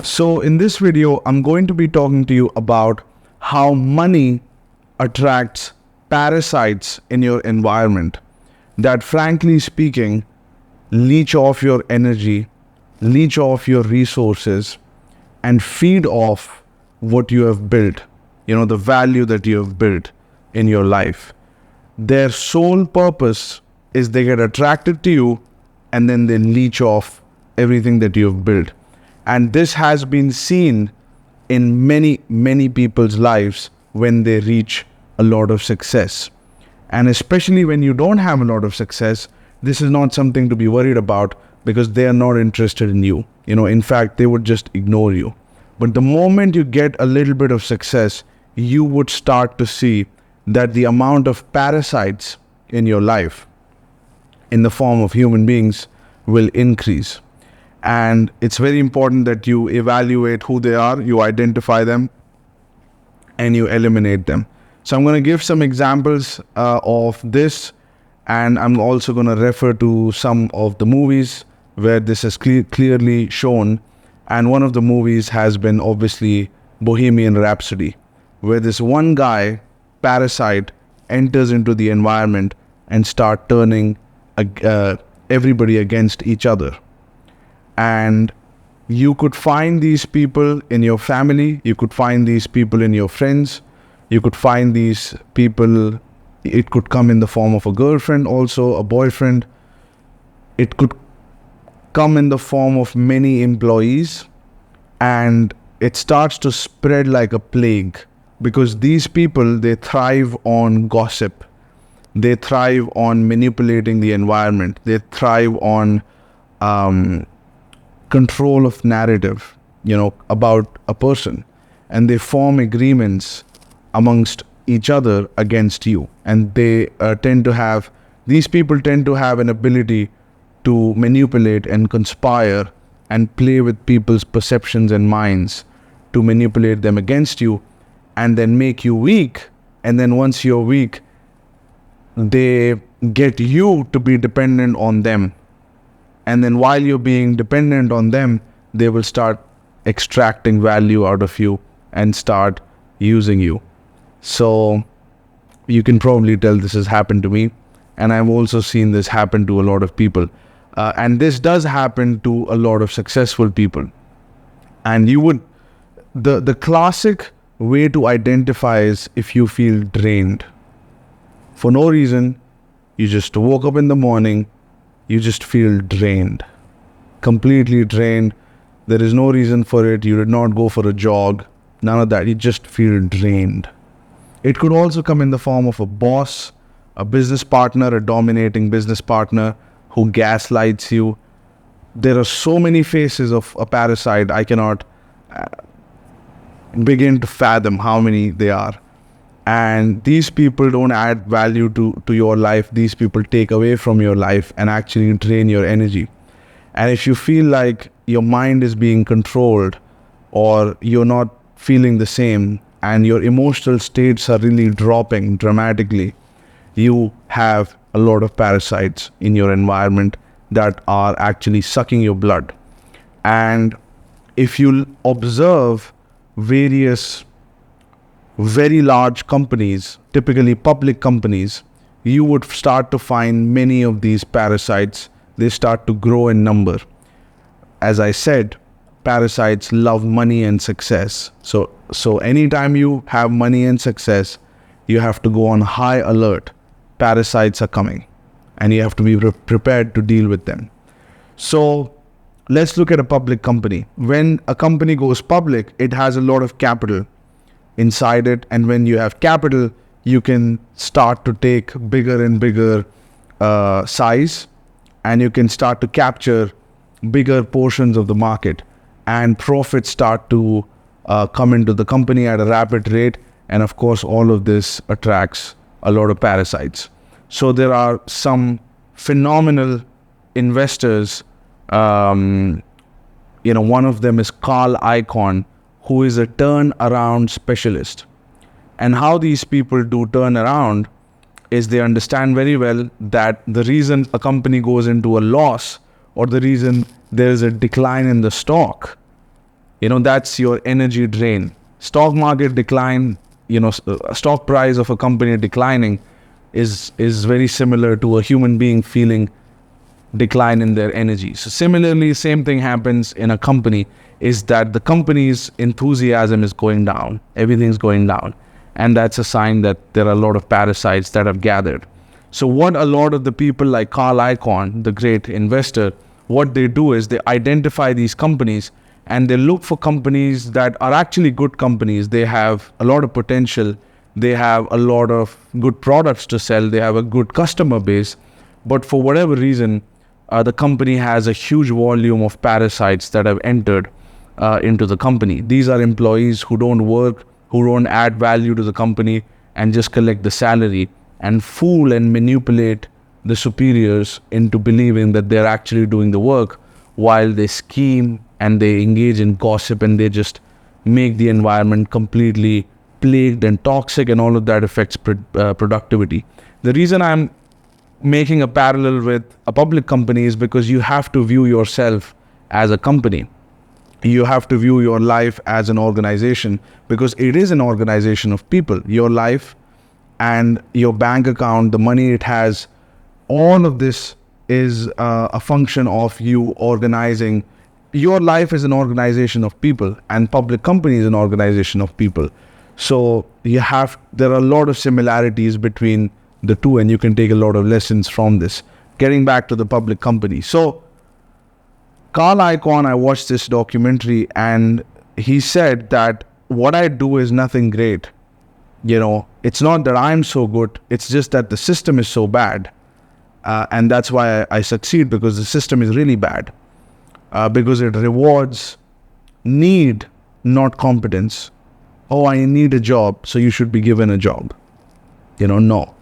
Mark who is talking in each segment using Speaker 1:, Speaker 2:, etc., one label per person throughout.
Speaker 1: So in this video, I'm going to be talking to you about how money attracts parasites in your environment that, frankly speaking, leech off your energy, leech off your resources, and feed off what you have built, the value that you have built in your life. Their sole purpose is they get attracted to you and then they leech off everything that you have built. And this has been seen in many, many people's lives when they reach a lot of success. And especially when you don't have a lot of success, this is not something to be worried about because they are not interested in you. In fact, they would just ignore you. But the moment you get a little bit of success, you would start to see that the amount of parasites in your life, in the form of human beings, will increase. And it's very important that you evaluate who they are, you identify them, and you eliminate them. So I'm going to give some examples of this, and I'm also going to refer to some of the movies where this is clearly shown. And one of the movies has been obviously Bohemian Rhapsody, where this one guy, parasite, enters into the environment and start turning everybody against each other. And you could find these people in your family, you could find these people in your friends, you could find these people, it could come in the form of a girlfriend, also a boyfriend. It could come in the form of many employees, and it starts to spread like a plague because these people, they thrive on gossip. They thrive on manipulating the environment. They thrive on control of narrative, about a person. And they form agreements amongst each other against you. And they these people tend to have an ability to manipulate and conspire and play with people's perceptions and minds to manipulate them against you and then make you weak. And then once you're weak, they get you to be dependent on them. And then while you're being dependent on them, they will start extracting value out of you and start using you. So you can probably tell this has happened to me. And I've also seen this happen to a lot of people. And this does happen to a lot of successful people. And the classic way to identify is if you feel drained. For no reason, you just woke up in the morning, you just feel drained, completely drained. There is no reason for it. You did not go for a jog, none of that. You just feel drained. It could also come in the form of a boss, a business partner, a dominating business partner who gaslights you. There are so many faces of a parasite. I cannot begin to fathom how many they are. And these people don't add value to your life. These people take away from your life and actually drain your energy. And if you feel like your mind is being controlled or you're not feeling the same and your emotional states are really dropping dramatically, you have a lot of parasites in your environment that are actually sucking your blood. And if you observe various very large companies, typically public companies, you would start to find many of these parasites. They start to grow in number. As I said, parasites love money and success. So anytime you have money and success, you have to go on high alert. Parasites are coming and you have to be prepared to deal with them. So let's look at a public company. When a company goes public, it has a lot of capital inside it, and when you have capital, you can start to take bigger and bigger size, and you can start to capture bigger portions of the market, and profits start to come into the company at a rapid rate. And of course, all of this attracts a lot of parasites. So there are some phenomenal investors. One of them is Carl Icahn, who is a turnaround specialist. And how these people do turnaround is they understand very well that the reason a company goes into a loss or the reason there is a decline in the stock That's your energy drain. Stock market decline, stock price of a company declining is very similar to a human being feeling decline in their energy. So similarly, same thing happens in a company, is that the company's enthusiasm is going down. Everything's going down. And that's a sign that there are a lot of parasites that have gathered. So what a lot of the people like Carl Icahn, the great investor, what they do is they identify these companies and they look for companies that are actually good companies. They have a lot of potential. They have a lot of good products to sell. They have a good customer base. But for whatever reason, the company has a huge volume of parasites that have entered into the company. These are employees who don't work, who don't add value to the company and just collect the salary and fool and manipulate the superiors into believing that they're actually doing the work, while they scheme and they engage in gossip and they just make the environment completely plagued and toxic, and all of that affects productivity. The reason I'm making a parallel with a public company is because you have to view yourself as a company. You have to view your life as an organization, because it is an organization of people. Your life and your bank account, the money it has, all of this is a function of you organizing. Your life is an organization of people, and public company is an organization of people. So there are a lot of similarities between the two, and you can take a lot of lessons from this. Getting back to the public company. So Carl Icahn, I watched this documentary and he said that what I do is nothing great. It's not that I'm so good. It's just that the system is so bad. And that's why I succeed, because the system is really bad. Because it rewards need, not competence. Oh, I need a job, so you should be given a job. No.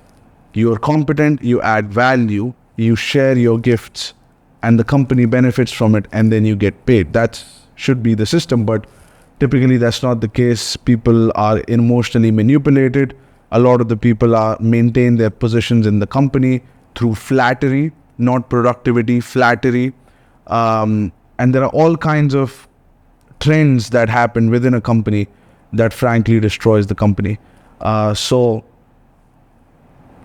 Speaker 1: You're competent, you add value, you share your gifts, and the company benefits from it, and then you get paid. That should be the system, but typically that's not the case. People are emotionally manipulated. A lot of the people maintain their positions in the company through flattery, not productivity, flattery. And there are all kinds of trends that happen within a company that frankly destroys the company. So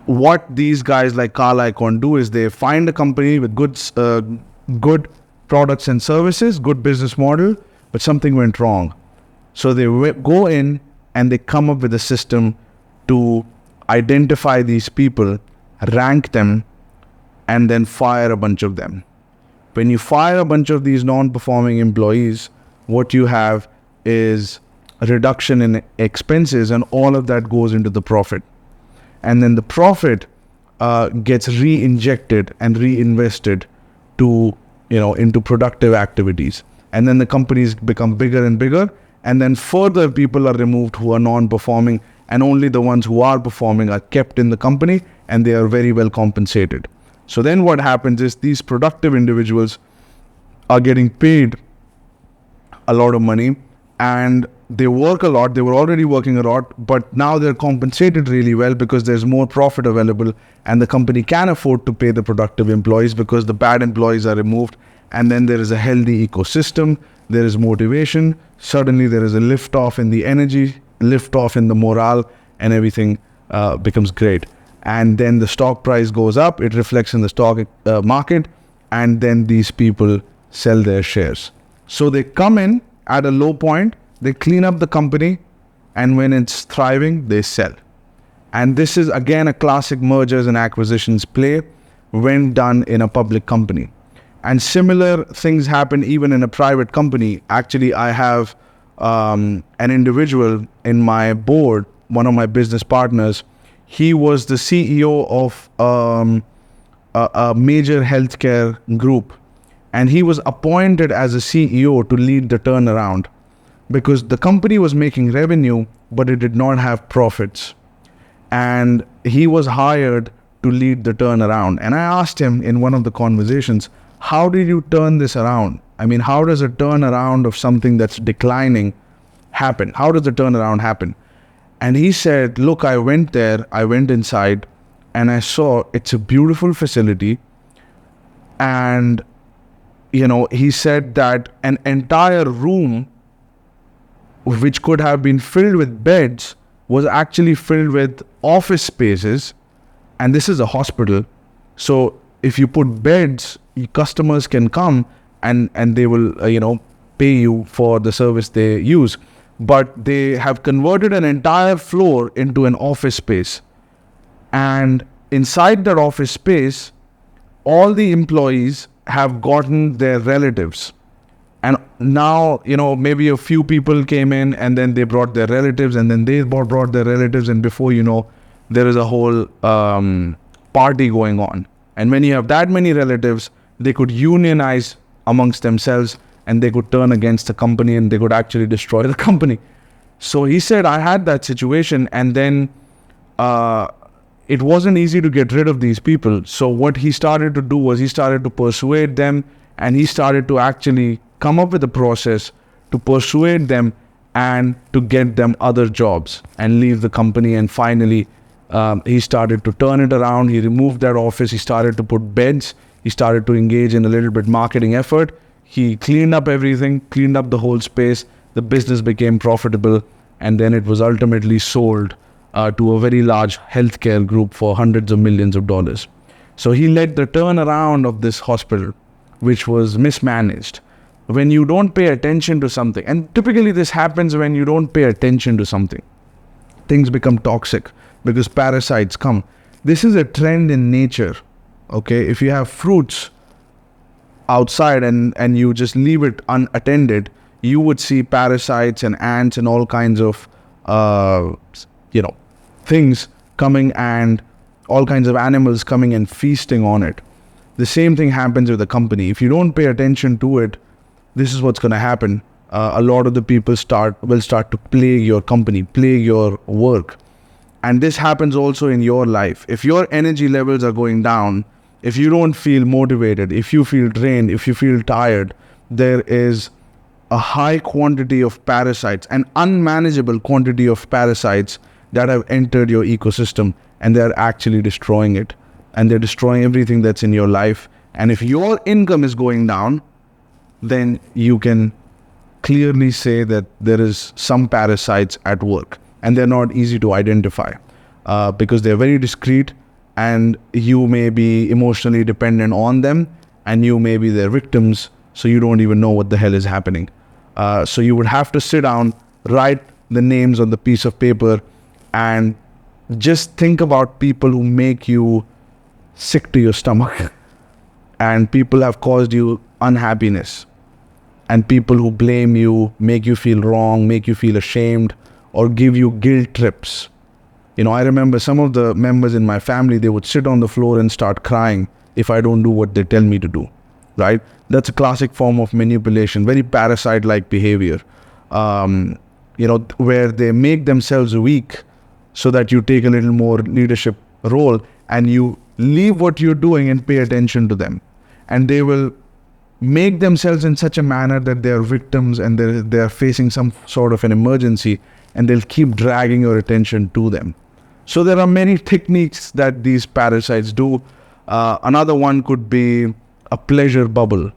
Speaker 1: what these guys like Carl Icahn do is they find a company with good products and services, good business model, but something went wrong. So they go in and they come up with a system to identify these people, rank them, and then fire a bunch of them. When you fire a bunch of these non-performing employees, what you have is a reduction in expenses, and all of that goes into the profit. And then the profit gets re-injected and reinvested into productive activities. And then the companies become bigger and bigger, and then further people are removed who are non-performing, and only the ones who are performing are kept in the company, and they are very well compensated. So then what happens is these productive individuals are getting paid a lot of money, and they work a lot. They were already working a lot, but now they're compensated really well because there's more profit available, and the company can afford to pay the productive employees because the bad employees are removed. And then there is a healthy ecosystem. There is motivation. Suddenly there is a lift off in the energy, lift off in the morale, and everything becomes great. And then the stock price goes up. It reflects in the stock market, and then these people sell their shares. So they come in at a low point, they clean up the company, and when it's thriving, they sell. And this is again a classic mergers and acquisitions play when done in a public company. And similar things happen even in a private company. Actually, I have an individual in my board, one of my business partners. He was the CEO of a major healthcare group, and he was appointed as a CEO to lead the turnaround because the company was making revenue, but it did not have profits. And he was hired to lead the turnaround. And I asked him in one of the conversations, how did you turn this around? I mean, how does a turnaround of something that's declining happen? How does the turnaround happen? And he said, look, I went inside, and I saw it's a beautiful facility. And, he said that an entire room which could have been filled with beds, was actually filled with office spaces. And this is a hospital. So if you put beds, customers can come and they will, pay you for the service they use. But they have converted an entire floor into an office space. And inside that office space, all the employees have gotten their relatives. And now, maybe a few people came in and then they brought their relatives and then they brought their relatives. And before you know, there is a whole party going on. And when you have that many relatives, they could unionize amongst themselves and they could turn against the company and they could actually destroy the company. So he said, I had that situation, and then it wasn't easy to get rid of these people. So what he started to do was he started to persuade them, and he started to actually come up with a process to persuade them and to get them other jobs and leave the company. And finally, he started to turn it around. He removed that office. He started to put beds. He started to engage in a little bit marketing effort. He cleaned up everything, cleaned up the whole space. The business became profitable, and then it was ultimately sold to a very large healthcare group for hundreds of millions of dollars. So he led the turnaround of this hospital, which was mismanaged. When you don't pay attention to something, and typically this happens when you don't pay attention to something, things become toxic because parasites come. This is a trend in nature. Okay, if you have fruits outside and you just leave it unattended, you would see parasites and ants and all kinds of things coming, and all kinds of animals coming and feasting on it. The same thing happens with a company. If you don't pay attention to it, this is what's going to happen. A lot of the people will start to plague your company, plague your work. And this happens also in your life. If your energy levels are going down, if you don't feel motivated, if you feel drained, if you feel tired, there is a high quantity of parasites, an unmanageable quantity of parasites that have entered your ecosystem, and they're actually destroying it. And they're destroying everything that's in your life. And if your income is going down, then you can clearly say that there is some parasites at work, and they're not easy to identify because they're very discreet, and you may be emotionally dependent on them, and you may be their victims, so you don't even know what the hell is happening. So you would have to sit down, write the names on the piece of paper, and just think about people who make you sick to your stomach, and people have caused you unhappiness, and people who blame you, make you feel wrong, make you feel ashamed, or give you guilt trips. I remember some of the members in my family, they would sit on the floor and start crying if I don't do what they tell me to do, right? That's a classic form of manipulation, very parasite-like behavior, where they make themselves weak so that you take a little more leadership role and you leave what you're doing and pay attention to them. And they will make themselves in such a manner that they are victims and they're facing some sort of an emergency, and they'll keep dragging your attention to them. So there are many techniques that these parasites do. Another one could be a pleasure bubble.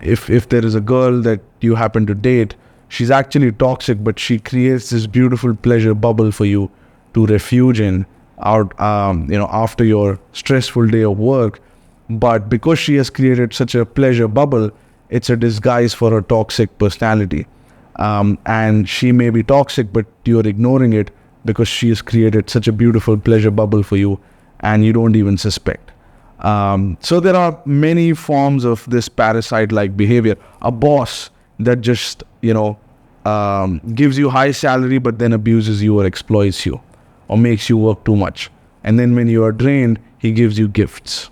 Speaker 1: If there is a girl that you happen to date, she's actually toxic, but she creates this beautiful pleasure bubble for you to refuge in after your stressful day of work. But because she has created such a pleasure bubble, it's a disguise for her toxic personality. And she may be toxic, but you're ignoring it because she has created such a beautiful pleasure bubble for you, and you don't even suspect. So there are many forms of this parasite-like behavior. A boss that just, gives you high salary, but then abuses you or exploits you or makes you work too much. And then when you are drained, he gives you gifts.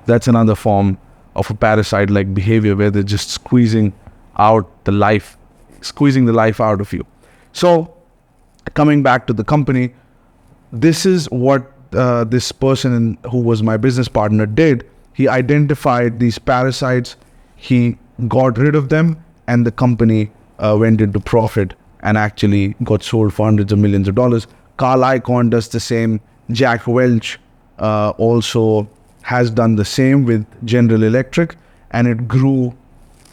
Speaker 1: That's another form of a parasite-like behavior where they're just squeezing the life out of you. So coming back to the company, this is what this person who was my business partner did. He identified these parasites, he got rid of them, and the company went into profit and actually got sold for hundreds of millions of dollars. Carl Icahn does the same. Jack Welch also has done the same with General Electric, and it grew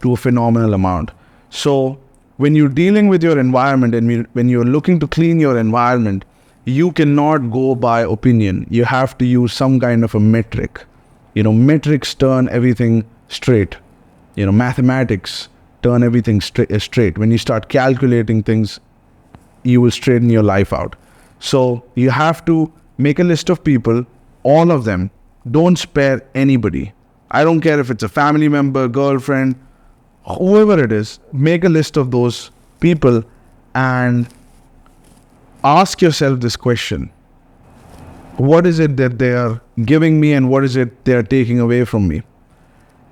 Speaker 1: to a phenomenal amount. So when you're dealing with your environment and when you're looking to clean your environment, you cannot go by opinion. You have to use some kind of a metric. Metrics turn everything straight. Mathematics turn everything straight. When you start calculating things, you will straighten your life out. So you have to make a list of people, all of them. Don't spare anybody. I don't care if it's a family member, girlfriend, whoever it is. Make a list of those people and ask yourself this question. What is it that they are giving me and what is it they are taking away from me?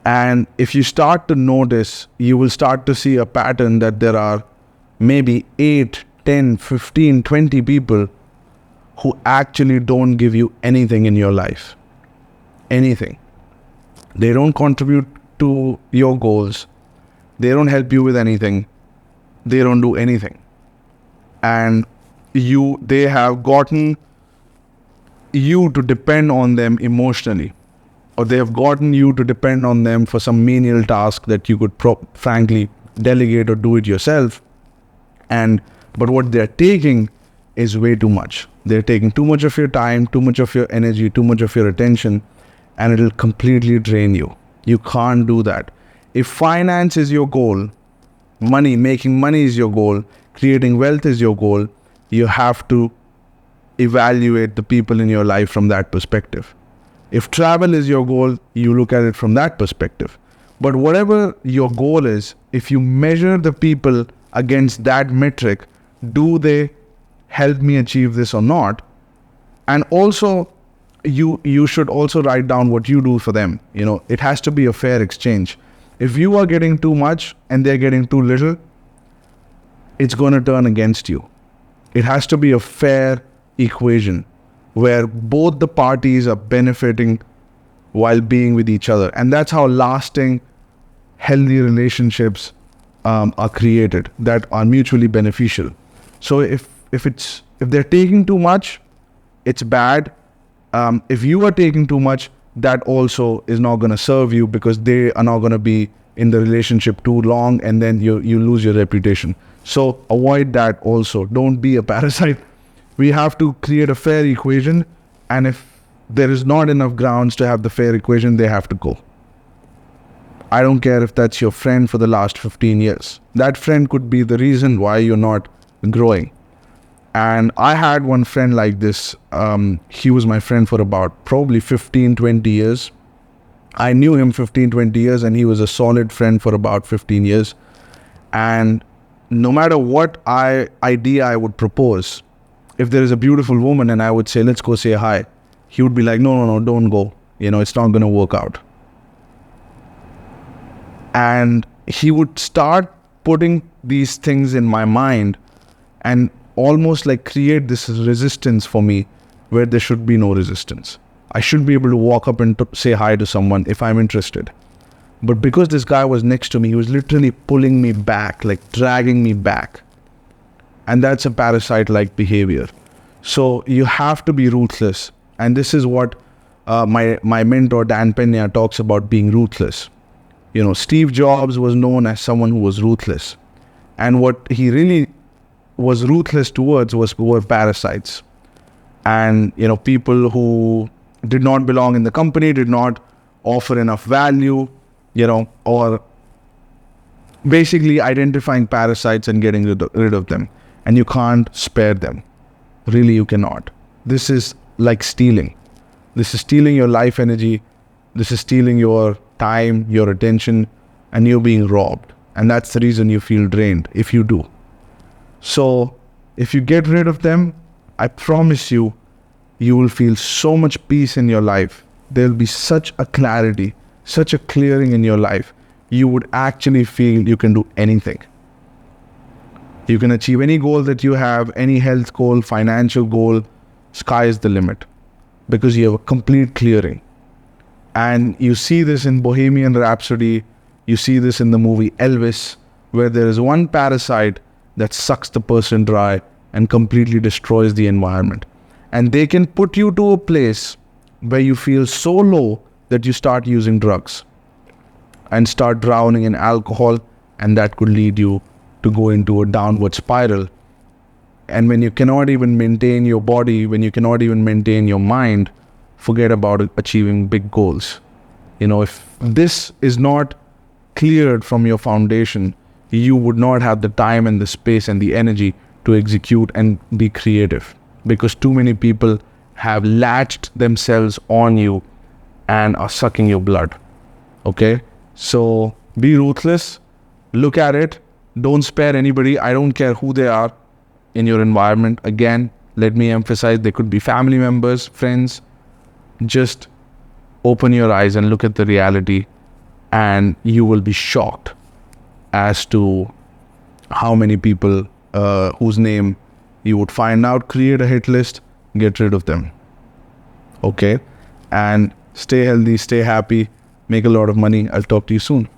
Speaker 1: And if you start to notice, you will start to see a pattern that there are maybe 8, 10, 15, 20 people who actually don't give you anything in your life. Anything. They don't contribute to your goals. They don't help you with anything. They don't do anything. And they have gotten you to depend on them emotionally, or they have gotten you to depend on them for some menial task that you could frankly delegate or do it yourself. But what they're taking is way too much. They're taking too much of your time, too much of your energy, too much of your attention, and it'll completely drain you. You can't do that. If finance is your goal, making money is your goal, creating wealth is your goal, you have to evaluate the people in your life from that perspective. If travel is your goal, you look at it from that perspective. But whatever your goal is, if you measure the people against that metric, do they help me achieve this or not? And also, you should also write down what you do for them. It has to be a fair exchange. If you are getting too much and they're getting too little, it's going to turn against you. It has to be a fair equation where both the parties are benefiting while being with each other. And that's how lasting, healthy relationships are created, that are mutually beneficial. So if they're taking too much, it's bad. If you are taking too much, that also is not going to serve you, because they are not going to be in the relationship too long, and then you lose your reputation. So avoid that also. Don't be a parasite. We have to create a fair equation, and if there is not enough grounds to have the fair equation, they have to go. I don't care if that's your friend for the last 15 years. That friend could be the reason why you're not growing. And I had one friend like this. He was my friend for about probably 15, 20 years. I knew him 15, 20 years, and he was a solid friend for about 15 years. And no matter what idea I would propose, if there is a beautiful woman and I would say, let's go say hi, he would be like, no, don't go. It's not going to work out. And he would start putting these things in my mind and almost like create this resistance for me where there should be no resistance. I should be able to walk up and say hi to someone if I'm interested. But because this guy was next to me, he was literally pulling me back, like dragging me back. And that's a parasite-like behavior. So you have to be ruthless. And this is what my mentor Dan Pena talks about, being ruthless. Steve Jobs was known as someone who was ruthless. And what he really was ruthless towards were parasites. And, people who did not belong in the company, did not offer enough value, or basically identifying parasites and getting rid of them. And you can't spare them. Really, you cannot. This is like stealing. This is stealing your life energy. This is stealing your time, your attention, and you're being robbed. And that's the reason you feel drained, if you do. So if you get rid of them, I promise you, you will feel so much peace in your life. There'll be such a clarity, such a clearing in your life. You would actually feel you can do anything. You can achieve any goal that you have, any health goal, financial goal. Sky is the limit, because you have a complete clearing. And you see this in Bohemian Rhapsody. You see this in the movie Elvis, where there is one parasite that sucks the person dry and completely destroys the environment. And they can put you to a place where you feel so low that you start using drugs and start drowning in alcohol, and that could lead you to go into a downward spiral. And when you cannot even maintain your body, when you cannot even maintain your mind, forget about achieving big goals. If this is not cleared from your foundation, you would not have the time and the space and the energy to execute and be creative, because too many people have latched themselves on you and are sucking your blood. Okay? So be ruthless, look at it, don't spare anybody. I don't care who they are in your environment. Again, let me emphasize, they could be family members, friends. Just open your eyes and look at the reality, and you will be shocked as to how many people whose name you would find out. Create a hit list, get rid of them. Okay? And stay healthy, stay happy, make a lot of money. I'll talk to you soon.